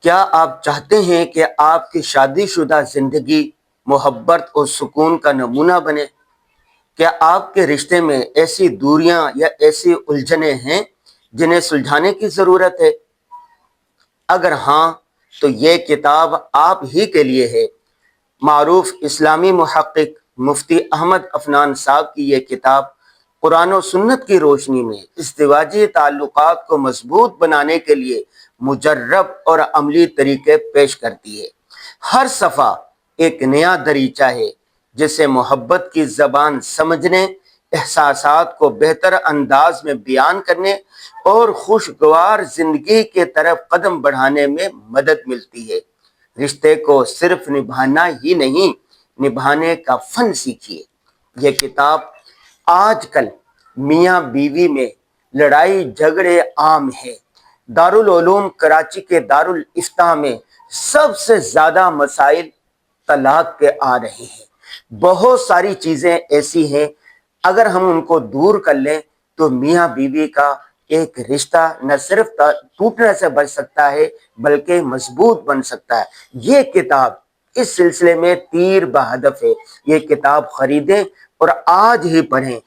کیا آپ چاہتے ہیں کہ آپ کی شادی شدہ زندگی محبت اور سکون کا نمونہ بنے؟ کیا آپ کے رشتے میں ایسی دوریاں یا ایسی الجھنیں ہیں جنہیں سلجھانے کی ضرورت ہے؟ اگر ہاں تو یہ کتاب آپ ہی کے لیے ہے۔ معروف اسلامی محقق مفتی احمد عفنان صاحب کی یہ کتاب قرآن و سنت کی روشنی میں ازدواجی تعلقات کو مضبوط بنانے کے لیے مجرب اور عملی طریقے پیش کرتی ہے۔ ہر صفحہ ایک نیا دریچہ ہے جسے محبت کی زبان سمجھنے، احساسات کو بہتر انداز میں بیان کرنے اور خوشگوار زندگی کی طرف قدم بڑھانے میں مدد ملتی ہے۔ رشتے کو صرف نبھانا ہی نہیں، نبھانے کا فن سیکھیے۔ یہ کتاب آج کل میاں بیوی میں لڑائی جھگڑے عام ہے۔ دارالعلوم کراچی کے دارالافتاء میں سب سے زیادہ مسائل طلاق کے آ رہے ہیں۔ بہت ساری چیزیں ایسی ہیں، اگر ہم ان کو دور کر لیں تو میاں بیوی کا ایک رشتہ نہ صرف ٹوٹنے سے بچ سکتا ہے بلکہ مضبوط بن سکتا ہے۔ یہ کتاب اس سلسلے میں تیر بہدف ہے۔ یہ کتاب خریدیں اور آج ہی پڑھیں